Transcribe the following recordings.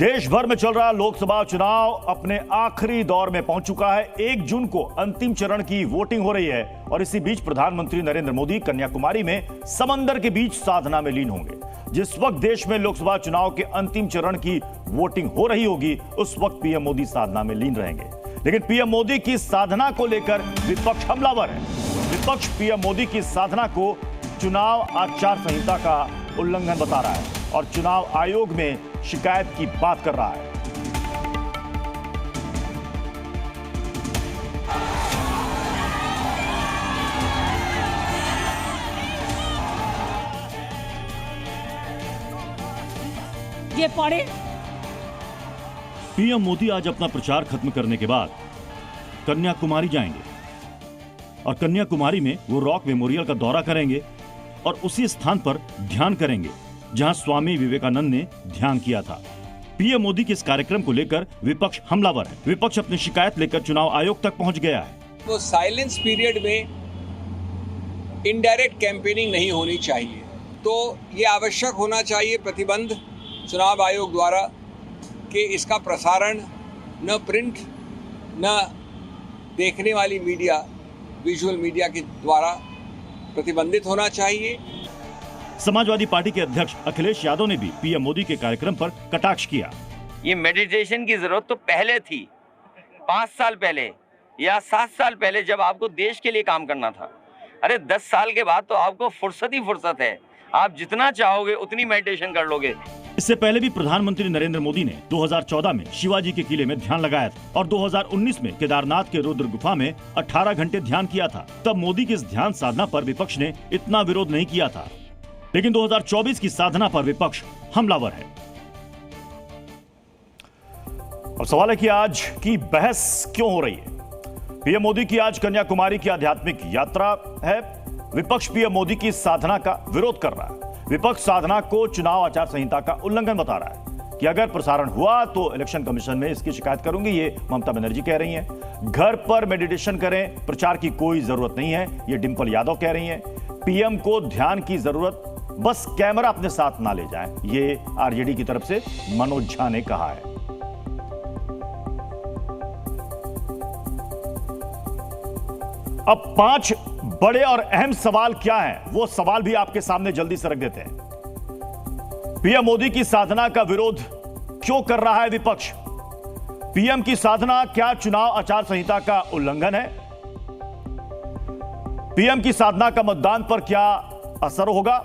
देश भर में चल रहा लोकसभा चुनाव अपने आखिरी दौर में पहुंच चुका है। 1 जून को अंतिम चरण की वोटिंग हो रही है और इसी बीच प्रधानमंत्री नरेंद्र मोदी कन्याकुमारी में समंदर के बीच साधना में लीन होंगे। जिस वक्त देश में लोकसभा चुनाव के अंतिम चरण की वोटिंग हो रही होगी, उस वक्त पीएम मोदी साधना में लीन रहेंगे। लेकिन पीएम मोदी की साधना को लेकर विपक्ष हमलावर है। विपक्ष पीएम मोदी की साधना को चुनाव आचार संहिता का उल्लंघन बता रहा है और चुनाव आयोग में शिकायत की बात कर रहा है। ये पढ़े। पीएम मोदी आज अपना प्रचार खत्म करने के बाद कन्याकुमारी जाएंगे और कन्याकुमारी में वो रॉक मेमोरियल का दौरा करेंगे और उसी स्थान पर ध्यान करेंगे जहां स्वामी विवेकानंद ने ध्यान किया था। पीएम मोदी के इस कार्यक्रम को लेकर विपक्ष हमलावर है। विपक्ष अपनी शिकायत लेकर चुनाव आयोग तक पहुंच गया है। वो साइलेंस पीरियड में इनडायरेक्ट कैंपेनिंग नहीं होनी चाहिए, तो ये आवश्यक होना चाहिए प्रतिबंध चुनाव आयोग द्वारा कि इसका प्रसारण न प्रिंट न देखने वाली मीडिया, विजुअल मीडिया के द्वारा प्रतिबंधित होना चाहिए। समाजवादी पार्टी के अध्यक्ष अखिलेश यादव ने भी पीएम मोदी के कार्यक्रम पर कटाक्ष किया। ये मेडिटेशन की जरूरत तो पहले थी, 5 साल पहले या 7 साल पहले, जब आपको देश के लिए काम करना था। अरे 10 साल के बाद तो आपको फुर्सत ही फुर्सत है, आप जितना चाहोगे उतनी मेडिटेशन कर लोगे। इससे पहले भी प्रधानमंत्री नरेंद्र मोदी ने 2014 में शिवाजी के किले में ध्यान लगाया था और 2019 में केदारनाथ के रुद्र गुफा में 18 घंटे ध्यान किया था। तब मोदी की इस ध्यान साधना पर विपक्ष ने इतना विरोध नहीं किया था, लेकिन 2024 की साधना पर विपक्ष हमलावर है। और सवाल है कि आज की बहस क्यों हो रही है। पीएम मोदी की आज कन्याकुमारी की आध्यात्मिक यात्रा है। विपक्ष पीएम मोदी की साधना का विरोध कर रहा है। विपक्ष साधना को चुनाव आचार संहिता का उल्लंघन बता रहा है कि अगर प्रसारण हुआ तो इलेक्शन कमीशन में इसकी शिकायत करूंगी। ये ममता बनर्जी कह रही हैं। घर पर मेडिटेशन करें, प्रचार की कोई जरूरत नहीं है, ये डिंपल यादव कह रही हैं। पीएम को ध्यान की जरूरत, बस कैमरा अपने साथ ना ले जाएं, ये आरजेडी की तरफ से मनोज झा ने कहा है। अब 5 बड़े और अहम सवाल क्या हैं, वो सवाल भी आपके सामने जल्दी से रख देते हैं। पीएम मोदी की साधना का विरोध क्यों कर रहा है विपक्ष? पीएम की साधना क्या चुनाव आचार संहिता का उल्लंघन है? पीएम की साधना का मतदान पर क्या असर होगा,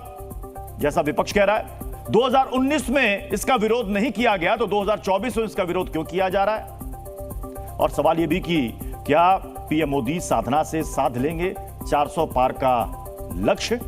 जैसा विपक्ष कह रहा है? 2019 में इसका विरोध नहीं किया गया तो 2024 में इसका विरोध क्यों किया जा रहा है? और सवाल यह भी कि क्या पीएम मोदी साधना से साध लेंगे 400 पार का लक्ष्य?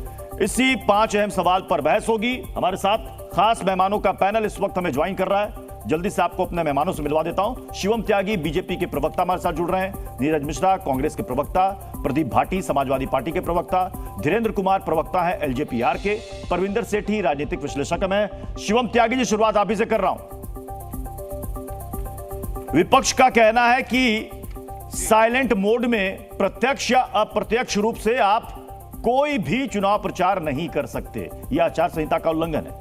इसी 5 अहम सवाल पर बहस होगी। हमारे साथ खास मेहमानों का पैनल इस वक्त हमें ज्वाइन कर रहा है। जल्दी से आपको अपने मेहमानों से मिलवा देता हूं। शिवम त्यागी बीजेपी के प्रवक्ता हमारे साथ जुड़ रहे हैं, नीरज मिश्रा कांग्रेस के प्रवक्ता, प्रदीप भाटी समाजवादी पार्टी के प्रवक्ता, धीरेन्द्र कुमार प्रवक्ता है एलजेपीआर के, परविंदर सेठी राजनीतिक विश्लेषक हैं। शिवम त्यागी जी, शुरुआत आप ही से कर रहा हूं। विपक्ष का कहना है कि साइलेंट मोड में प्रत्यक्ष या अप्रत्यक्ष रूप से आप कोई भी चुनाव प्रचार नहीं कर सकते, यह आचार संहिता का उल्लंघन है।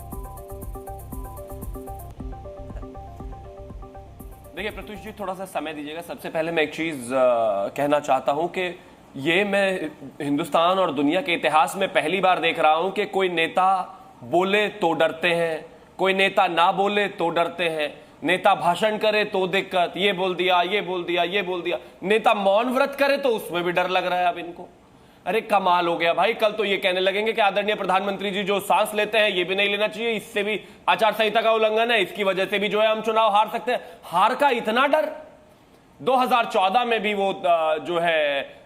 देखिए प्रत्युष जी, थोड़ा सा समय दीजिएगा। सबसे पहले मैं एक चीज कहना चाहता हूं कि ये मैं हिंदुस्तान और दुनिया के इतिहास में पहली बार देख रहा हूं कि कोई नेता बोले तो डरते हैं, कोई नेता ना बोले तो डरते हैं, नेता भाषण करे तो दिक्कत, ये बोल दिया ये बोल दिया ये बोल दिया, नेता मौन व्रत करे तो उसमें भी डर लग रहा है अब इनको। अरे कमाल हो गया भाई। कल तो ये कहने लगेंगे कि आदरणीय प्रधानमंत्री जी जो सांस लेते हैं ये भी नहीं लेना चाहिए, इससे भी आचार संहिता का उल्लंघन है, इसकी वजह से भी जो है हम चुनाव हार सकते हैं। हार का इतना डर? 2014 में भी वो जो है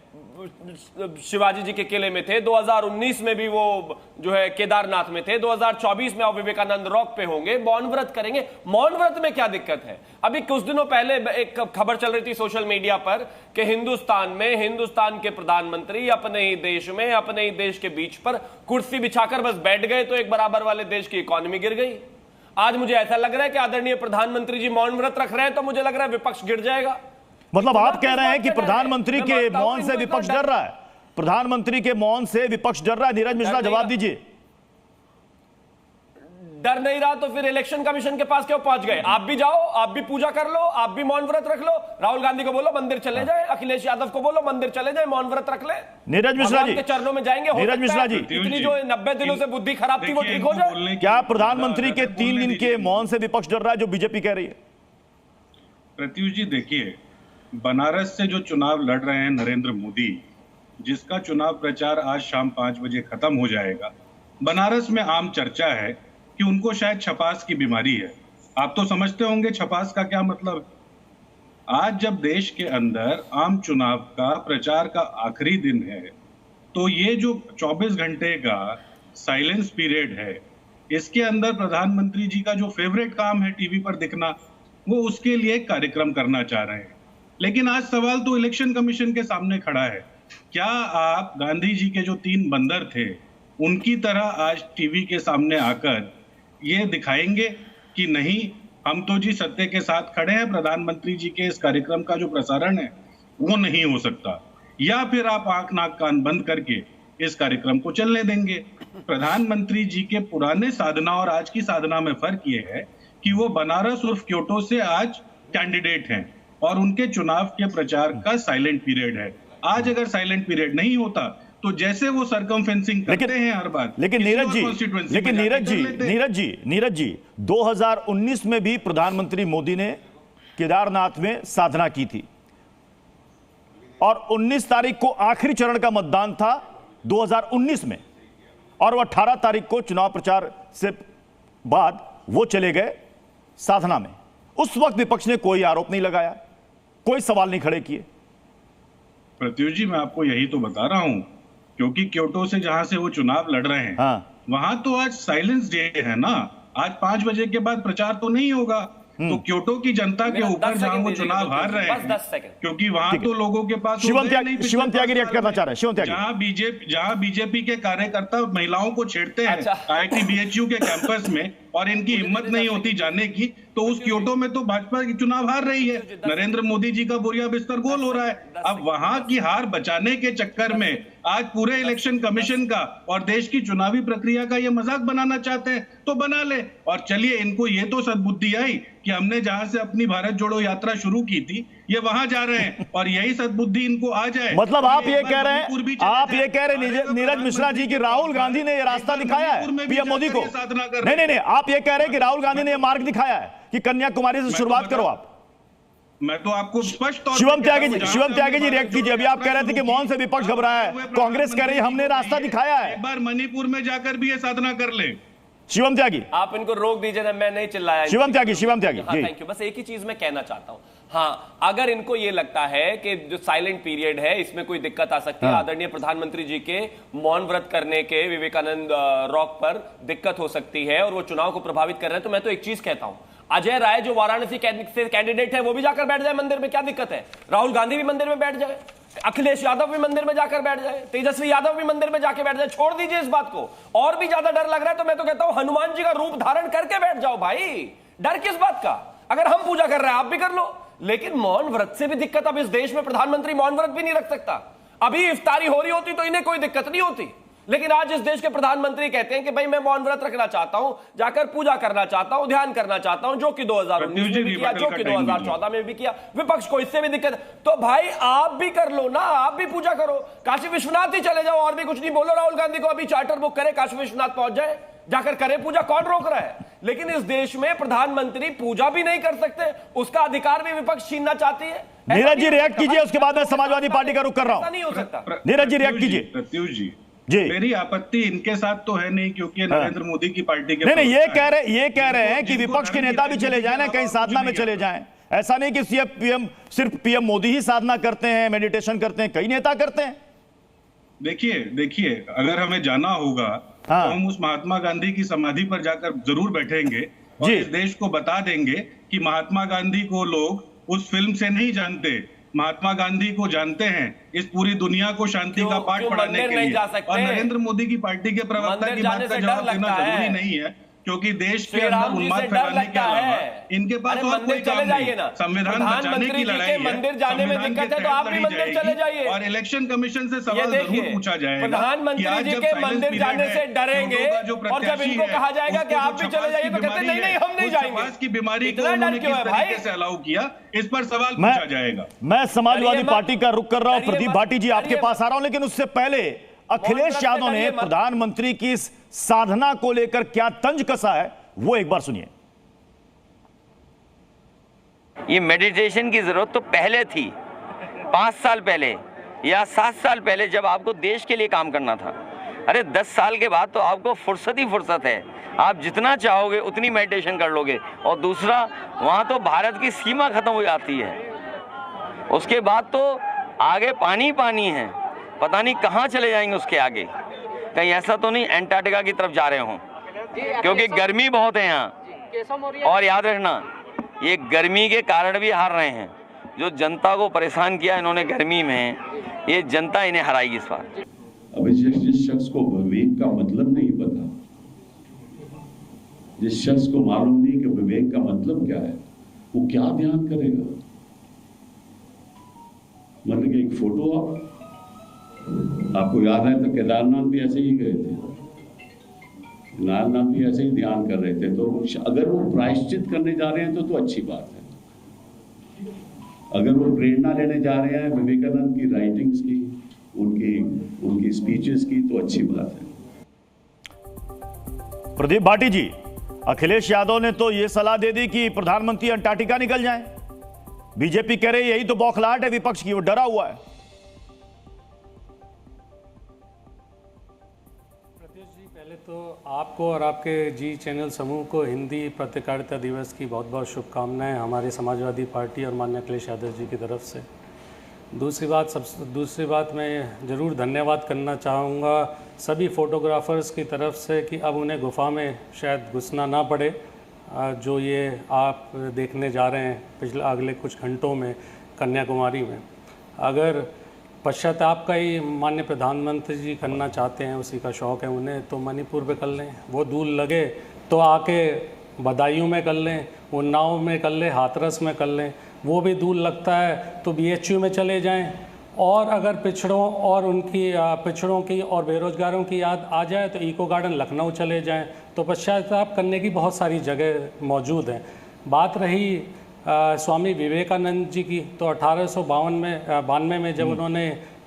शिवाजी जी के किले में थे, 2019 में भी वो जो है केदारनाथ में थे, 2024 में आप विवेकानंद रॉक पे होंगे, मौन व्रत करेंगे। मौन व्रत में क्या दिक्कत है? अभी कुछ दिनों पहले एक खबर चल रही थी सोशल मीडिया पर कि हिंदुस्तान के प्रधानमंत्री अपने ही देश में, अपने ही देश के बीच पर कुर्सी बिछाकर बस बैठ गए तो एक बराबर वाले देश की इकोनॉमी गिर गई। आज मुझे ऐसा लग रहा है कि आदरणीय प्रधानमंत्री जी मौन व्रत रख रहे हैं तो मुझे लग रहा है विपक्ष गिर जाएगा। मतलब आप कह रहे हैं कि प्रधानमंत्री के मौन से विपक्ष डर रहा है? प्रधानमंत्री के मौन से विपक्ष डर रहा है? नीरज मिश्रा जवाब दीजिए। डर नहीं रहा तो फिर इलेक्शन कमीशन के पास क्यों पहुंच गए? आप भी जाओ, आप भी पूजा कर लो, आप भी मौन व्रत रख लो। राहुल गांधी को बोलो मंदिर चले जाए, अखिलेश यादव को बोलो मंदिर चले जाए, मौन व्रत रख ले, नीरज मिश्रा जी के चरणों में जाएंगे। नीरज मिश्रा जी, इतनी जो 90 दिनों से बुद्धि खराब थी वो ठीक हो जाए। क्या प्रधानमंत्री के 3 दिन के मौन से विपक्ष डर रहा है, जो बीजेपी कह रही है? प्रत्युष जी देखिए, बनारस से जो चुनाव लड़ रहे हैं नरेंद्र मोदी, जिसका चुनाव प्रचार आज शाम 5 बजे खत्म हो जाएगा, बनारस में आम चर्चा है कि उनको शायद छपास की बीमारी है। आप तो समझते होंगे छपास का क्या मतलब। आज जब देश के अंदर आम चुनाव का प्रचार का आखिरी दिन है, तो ये जो 24 घंटे का साइलेंस पीरियड है, इसके अंदर प्रधानमंत्री जी का जो फेवरेट काम है टीवी पर दिखना, वो उसके लिए एक कार्यक्रम करना चाह रहे हैं। लेकिन आज सवाल तो इलेक्शन कमीशन के सामने खड़ा है, क्या आप गांधी जी के जो 3 बंदर थे उनकी तरह आज टीवी के सामने आकर ये दिखाएंगे कि नहीं, हम तो जी सत्य के साथ खड़े हैं, प्रधानमंत्री जी के इस कार्यक्रम का जो प्रसारण है वो नहीं हो सकता, या फिर आप आंख नाक कान बंद करके इस कार्यक्रम को चलने देंगे? प्रधानमंत्री जी के पुराने साधना और आज की साधना में फर्क ये है कि वो बनारस उर्फ क्योटो से आज कैंडिडेट हैं और उनके चुनाव के प्रचार का साइलेंट पीरियड है। आज अगर साइलेंट पीरियड नहीं होता तो जैसे वो सरकमफेंसिंग करते हैं हर बार, लेकिन नीरज जी 2019 में भी प्रधानमंत्री मोदी ने केदारनाथ में साधना की थी और 19 तारीख को आखिरी चरण का मतदान था 2019 में, और वो 18 तारीख को चुनाव प्रचार से बाद वो चले गए साधना में। उस वक्त विपक्ष ने कोई आरोप नहीं लगाया, कोई सवाल नहीं खड़े किए। प्रत्युष जी मैं आपको यही तो बता रहा हूं, क्योंकि क्योटो से जहां से वो चुनाव लड़ रहे हैं, वहां तो आज साइलेंस डे है ना। आज 5 बजे के बाद प्रचार तो नहीं होगा, तो क्योटो की जनता के ऊपर जहां वो चुनाव हार रहे हैं, क्योंकि वहां तो लोगों के पास शिवम त्यागी रिएक्ट करना चाह रहे हैं। शिवम त्यागी, जहां बीजेपी के कार्यकर्ता महिलाओं को छेड़ते हैं IIT BHU के कैंपस में और इनकी हिम्मत नहीं होती जाने की, तो उस क्योटो में तो भाजपा की चुनाव हार रही है, नरेंद्र मोदी जी का बोरिया बिस्तर गोल हो रहा है। अब वहां की हार बचाने के चक्कर में आज पूरे इलेक्शन कमीशन का और देश की चुनावी प्रक्रिया का ये मजाक बनाना चाहते हैं, तो बना ले। और चलिए, इनको ये तो सद्बुद्धि आई कि हमने जहां से अपनी भारत जोड़ो यात्रा शुरू की थी, ये वहां जा रहे हैं, और यही सद्बुद्धि इनको आ जाए। मतलब आप ये कह रहे हैं नीरज मिश्रा जी की राहुल गांधी ने ये रास्ता दिखाया है पीएम मोदी को? नहीं, आप ये कह रहे हैं कि राहुल गांधी ने ये मार्ग दिखाया है कि कन्याकुमारी से शुरुआत करो आप। मैं तो आपको स्पष्ट तौर शिवम त्यागी जी रिएक्ट कीजिए। अभी आप कह रहे थे कि मौन से विपक्ष घबराया है, कांग्रेस कह रही है हमने रास्ता दिखाया है। एक बार मणिपुर में जाकर भी ये साधना कर ले। शिवम त्यागी, आप इनको रोक दीजिए ना, मैं नहीं चिल्लाया। शिवम त्यागी थैंक यू। बस एक ही चीज मैं कहना चाहता हूं, हाँ, अगर इनको ये लगता है कि जो साइलेंट पीरियड है इसमें कोई दिक्कत आ सकती है, आदरणीय प्रधानमंत्री जी के मौन व्रत करने के विवेकानंद रॉक पर दिक्कत हो सकती है और वो चुनाव को प्रभावित कर रहे हैं, तो मैं तो एक चीज कहता हूं, अजय राय जो वाराणसी से कैंडिडेट है वो भी जाकर बैठ जाए मंदिर में, क्या दिक्कत है? राहुल गांधी भी मंदिर में बैठ जाए, अखिलेश यादव भी मंदिर में जाकर बैठ जाए, तेजस्वी यादव भी मंदिर में जाकर बैठ जाए। छोड़ दीजिए इस बात को। और भी ज्यादा डर लग रहा है तो मैं तो कहता हूं हनुमान जी का रूप धारण करके बैठ जाओ भाई, डर किस बात का? अगर हम पूजा कर रहे हैं आप भी कर लो, लेकिन मौन व्रत से भी दिक्कत। अब इस देश में प्रधानमंत्री मौन व्रत भी नहीं रख सकता। अभी इफ्तारी हो रही होती तो इन्हें कोई दिक्कत नहीं होती, लेकिन आज इस देश के प्रधानमंत्री कहते हैं कि भाई मैं मौन व्रत रखना चाहता हूं, जाकर पूजा करना चाहता हूं, ध्यान करना चाहता हूं, जो कि 2019 में भी किया, जो कि 2014 में भी किया। विपक्ष को इससे भी दिक्कत, तो भाई आप भी कर लो ना, आप भी पूजा करो, काशी विश्वनाथ ही चले जाओ, और भी कुछ नहीं बोलो राहुल गांधी को अभी चार्टर बुक करे, काशी विश्वनाथ पहुंच जाए, जाकर करे पूजा, कौन रोक रहा है? लेकिन इस देश में प्रधानमंत्री पूजा भी नहीं कर सकते, उसका अधिकार भी विपक्ष छीनना चाहती है। नीरज जी रिएक्ट कीजिए, उसके बाद मैं समाजवादी पार्टी का रुख कर रहा हूं। नहीं हो सकता। नीरज जी रिएक्ट कीजिए। प्रत्युष जी, मेरी आपत्ति इनके साथ तो है नहीं, क्योंकि नरेंद्र मोदी की पार्टी के नहीं, ये कह रहे हैं कि विपक्ष के नेता भी चले जाए ना, कहीं साधना में चले जाएं। ऐसा नहीं कि सिर्फ पीएम मोदी ही साधना करते हैं, मेडिटेशन करते हैं, कई नेता करते हैं। देखिए, अगर हमें जाना होगा तो हम उस महात्मा गांधी की समाधि पर जाकर जरूर बैठेंगे और इस देश को बता देंगे कि महात्मा गांधी को लोग उस फिल्म से नहीं जानते, महात्मा गांधी को जानते हैं इस पूरी दुनिया को शांति का पाठ पढ़ाने के लिए। और नरेंद्र मोदी की पार्टी के प्रवक्ता की बात का जवाब देना जरूरी नहीं है। क्योंकि देश के श्री राम अंदर जी उन्माद से डर फैलाने के लगता अलावा है। इनके पास अरे और मंदिर कोई चले काम जाइए नहीं। ना। संविधान बचाने प्रधानमंत्री की जी के लड़ाई है, मंदिर जाने में संविधान दिक्कत के है तो तहत आप भी लड़ी मंदिर जाएगी चले जाइए। और इलेक्शन कमीशन से ये सवाल जरूर देखिए, पूछा जाएगा प्रधानमंत्री कि आज जी जब के साइलेंस मंदिर पीरियड जाने है, से डरेंगे लोगों का जो और जब प्रत्याशी इनको है, कहा जाएगा कि उसको आप जो भी चले जाइए तो कहते नहीं नहीं हम नहीं उस जाएंगे। छपास की बीमारी को इतना डर उन्होंने क्यों किस है भाई? तरीके से अलाउ किया, इस पर सवाल पूछा जाएगा। मैं समाजवादी डरिए मत, पार्टी का रुख कर रहा हूं, डरिए प्रदीप मत, भाटी जी आपके डरिए पास आ रहा हूं, लेकिन उससे पहले अखिलेश मत, यादव ने डरिए मत। प्रधानमंत्री की इस साधना को लेकर क्या तंज कसा है वो एक बार सुनिए। ये मेडिटेशन की जरूरत तो पहले थी, 5 साल पहले या 7 साल पहले, जब आपको देश के लिए काम करना था। अरे 10 साल के बाद तो आपको फुर्सत ही फुर्सत है, आप जितना चाहोगे उतनी मेडिटेशन कर लोगे। और दूसरा, वहाँ तो भारत की सीमा खत्म हो जाती है, उसके बाद तो आगे पानी पानी है, पता नहीं कहाँ चले जाएंगे उसके आगे। कहीं ऐसा तो नहीं अंटार्कटिका की तरफ जा रहे हों, क्योंकि गर्मी बहुत है यहाँ। और याद रखना, ये गर्मी के कारण भी हार रहे हैं। जो जनता को परेशान किया इन्होंने गर्मी में, ये जनता इन्हें हराएगी इस बार। अब जिस शख्स को विवेक का मतलब नहीं पता, जिस शख्स को मालूम नहीं कि विवेक का मतलब क्या है, वो क्या बयान करेगा। मतलब कि एक फोटो आपको याद है तो केदारनाथ भी ऐसे ही गए थे, केदारनाथ भी ऐसे ही ध्यान कर रहे थे। तो अगर वो प्रायश्चित करने जा रहे हैं तो अच्छी बात है। अगर वो प्रेरणा लेने जा रहे हैं विवेकानंद की राइटिंग्स की, उनकी स्पीचेस की, तो अच्छी बात है। प्रदीप भाटी जी, अखिलेश यादव ने तो यह सलाह दे दी कि प्रधानमंत्री अंटार्कटिका निकल जाएं। बीजेपी कह रही है यही तो बौखलाहट है विपक्ष की, वो डरा हुआ है। पहले तो आपको और आपके जी चैनल समूह को हिंदी पत्रकारिता दिवस की बहुत बहुत शुभकामनाएं हमारे समाजवादी पार्टी और माननीय अखिलेश यादव जी की तरफ से। दूसरी बात मैं ज़रूर धन्यवाद करना चाहूँगा सभी फोटोग्राफर्स की तरफ से कि अब उन्हें गुफा में शायद घुसना ना पड़े, जो ये आप देखने जा रहे हैं अगले कुछ घंटों में कन्याकुमारी में। अगर पश्चाताप का ही माननीय प्रधानमंत्री जी करना चाहते हैं, उसी का शौक़ है उन्हें, तो मणिपुर पे कर लें। वो दूर लगे तो आके बदायूं में कर लें, उन्नाव में कर लें, हाथरस में कर लें। वो भी दूर लगता है तो BHU में चले जाएं। और अगर पिछड़ों की और बेरोजगारों की याद आ जाए तो इको गार्डन लखनऊ चले जाएं। तो पश्चाताप करने की बहुत सारी जगह मौजूद हैं। बात रही स्वामी विवेकानंद जी की, तो 1892 में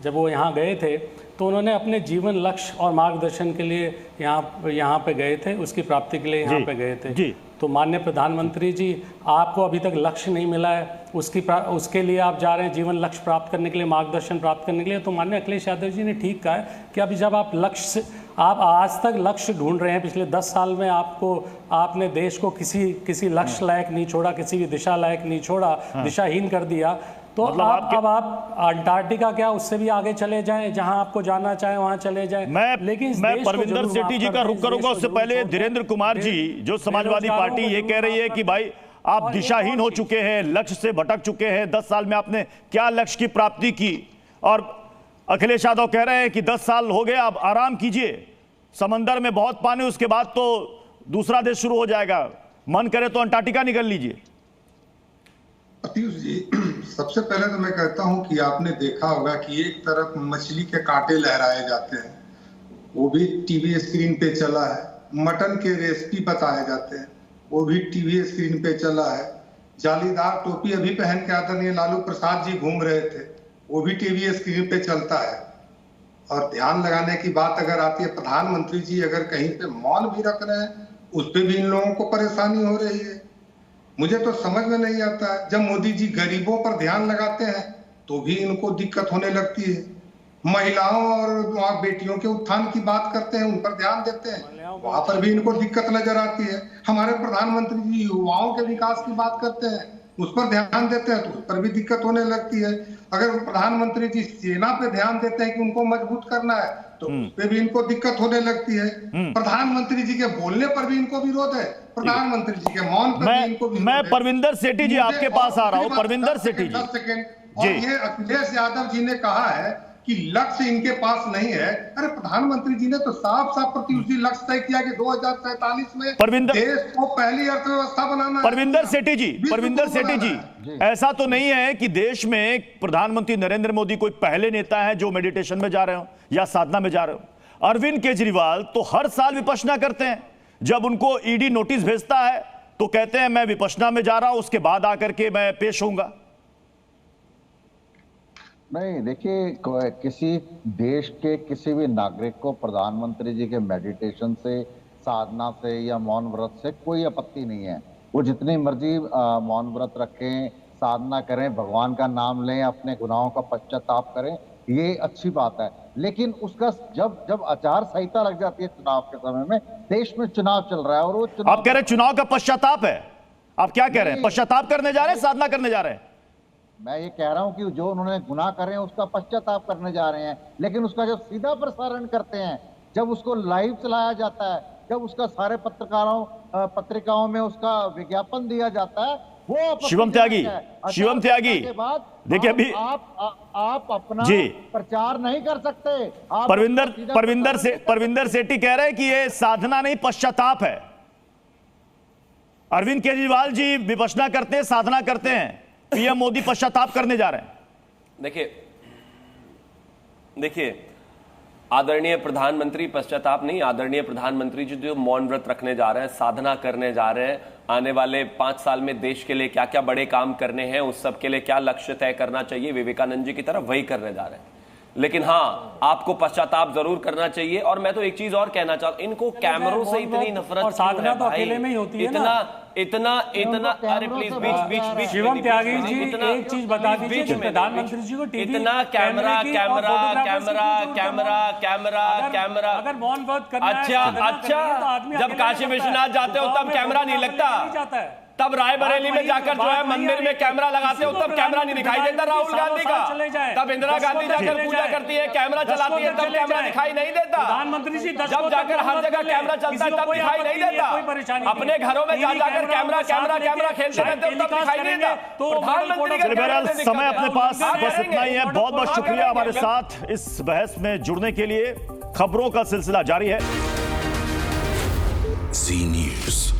जब वो यहाँ गए थे तो उन्होंने अपने जीवन लक्ष्य और मार्गदर्शन के लिए यहाँ पे गए थे, उसकी प्राप्ति के लिए यहाँ पे गए थे। तो माननीय प्रधानमंत्री जी, आपको अभी तक लक्ष्य नहीं मिला है, उसके लिए आप जा रहे हैं जीवन लक्ष्य प्राप्त करने के लिए, मार्गदर्शन प्राप्त करने के लिए। तो माननीय अखिलेश यादव जी ने ठीक कहा है कि अभी जब आप आज तक लक्ष्य ढूंढ रहे हैं, पिछले 10 साल में आपने देश को किसी लक्ष्य लायक नहीं छोड़ा, किसी भी दिशा लायक नहीं छोड़ा, दिशाहीन कर दिया। तो मतलब अब आप अंटार्कटिका क्या उससे भी आगे चले जाएं, जहां आपको जाना चाहे वहां चले जाएं। लेकिन मैं परविंदर सेठी जी का रुख करूंगा, उससे पहले धीरेन्द्र कुमार जी, जो समाजवादी पार्टी ये कह रही है कि भाई आप दिशाहीन हो चुके हैं, लक्ष्य से भटक चुके हैं, 10 साल में आपने क्या लक्ष्य की प्राप्ति की। और अखिलेश यादव कह रहे हैं कि 10 साल हो गए, आप आराम कीजिए, समंदर में बहुत पानी, उसके बाद तो दूसरा देश शुरू हो जाएगा, मन करे तो अंटार्कटिका निकल लीजिए। अतीश जी, सबसे पहले तो मैं कहता हूं कि आपने देखा होगा कि एक तरफ मछली के कांटे लहराए जाते हैं, वो भी टीवी स्क्रीन पे चला है। मटन के रेसिपी बताए जाते हैं, वो भी टीवी स्क्रीन पे चला है। जालीदार टोपी अभी पहन के आदरणीय लालू प्रसाद जी घूम रहे थे, वो भी टीवी स्क्रीन पे चलता है। और ध्यान लगाने की बात अगर आती है, प्रधानमंत्री जी अगर कहीं पे मौन भी रख रहे हैं, उस पर भी इन लोगों को परेशानी हो रही है। मुझे तो समझ में नहीं आता है, जब मोदी जी गरीबों पर ध्यान लगाते हैं तो भी इनको दिक्कत होने लगती है। महिलाओं और बेटियों के उत्थान की बात करते हैं, उन पर ध्यान देते हैं, वहां पर भी इनको दिक्कत नजर आती है। हमारे प्रधानमंत्री जी युवाओं के विकास की बात करते हैं, उस पर ध्यान देते हैं तो उस पर भी दिक्कत होने लगती है। अगर प्रधानमंत्री जी सेना पे ध्यान देते हैं कि उनको मजबूत करना है, तो उस पर भी इनको दिक्कत होने लगती है। प्रधानमंत्री जी के बोलने पर भी इनको विरोध है, प्रधानमंत्री जी के मौन पर भी इनको विरोध है। मैं परविंदर सेठी जी आपके पास आ रहा हूं। परविंदर सेठी जी, और ये अखिलेश यादव जी ने कहा है कि लक्ष्य इनके पास नहीं है। अरे प्रधानमंत्री जी ने तो साफ साफ प्रत्युषी लक्ष्य तय किया कि 2047 में देश को पहली अर्थव्यवस्था बनाना है। परविंदर सेठी जी, ऐसा तो नहीं है कि देश में प्रधानमंत्री नरेंद्र मोदी कोई पहले नेता है जो मेडिटेशन में जा रहे हो या साधना में जा रहे हो। अरविंद केजरीवाल तो हर साल विपश्यना करते हैं। जब उनको ईडी नोटिस भेजता है तो कहते हैं मैं विपश्यना में जा रहा हूं, उसके बाद आकर के मैं पेश होऊंगा। नहीं, देखिए, किसी देश के किसी भी नागरिक को प्रधानमंत्री जी के मेडिटेशन से, साधना से या मौन व्रत से कोई आपत्ति नहीं है। वो जितनी मर्जी मौन व्रत रखें, साधना करें, भगवान का नाम लें, अपने गुनाहों का पश्चाताप करें, ये अच्छी बात है। लेकिन उसका जब आचार संहिता लग जाती है चुनाव के समय में, देश में चुनाव चल रहा है और वो आप कह रहे हैं चुनाव का पश्चाताप है? आप क्या कह रहे हैं? पश्चाताप करने जा रहे हैं, साधना करने जा रहे हैं? मैं ये कह रहा हूं कि जो उन्होंने गुनाह करे हैं उसका पश्चाताप करने जा रहे हैं। लेकिन उसका जब सीधा प्रसारण करते हैं, जब उसको लाइव चलाया जाता है, जब उसका सारे पत्रिकाओं में उसका विज्ञापन दिया जाता है, वो शिवम त्यागी के बाद देखिए अभी आप अपना प्रचार नहीं कर सकते। परविंदर सेठी कह रहे हैं कि ये साधना नहीं पश्चाताप है। अरविंद केजरीवाल जी विपश्यना करते हैं, साधना करते हैं, पीएम मोदी पश्चाताप करने जा रहे हैं। देखिए आदरणीय प्रधानमंत्री पश्चाताप नहीं, आदरणीय प्रधानमंत्री जी जो मौन व्रत रखने जा रहे हैं, साधना करने जा रहे हैं, आने वाले 5 साल में देश के लिए क्या क्या बड़े काम करने हैं, उस सब के लिए क्या लक्ष्य तय करना चाहिए विवेकानंद जी की तरफ, वही करने जा रहे हैं। लेकिन हाँ, आपको पश्चाताप जरूर करना चाहिए। और मैं तो एक चीज और कहना चाहता हूं, इनको कैमरों से इतनी नफरत साधना तो अकेले में ही होती है ना। इतना अरे प्लीज बीच शिवम त्यागी जी एक चीज बता दीजिए कि प्रधानमंत्री जी को टीवी इतना कैमरा अगर मौन व्रत करना अच्छा जब काशी विश्वनाथ जाते हो तब कैमरा नहीं लगता, तब रायबरेली में जाकर जो है मंदिर में कैमरा लगाते हो तब कैमरा नहीं दिखाई देता राहुल गांधी का, तब इंदिरा गांधी जाकर पूजा करती है, कैमरा चलाती है, तब कैमरा दिखाई नहीं देता। प्रधानमंत्री जी जब जाकर हर जगह कैमरा चलता है तब दिखाई नहीं देता। अपने घरों में जाकर कैमरा खेलते रहते हो तब दिखाई नहीं देता। प्रधानमंत्री समय अपने पास बस इतना ही है। बहुत बहुत शुक्रिया हमारे साथ इस बहस में जुड़ने के लिए। खबरों का सिलसिला जारी है। जी न्यूज़।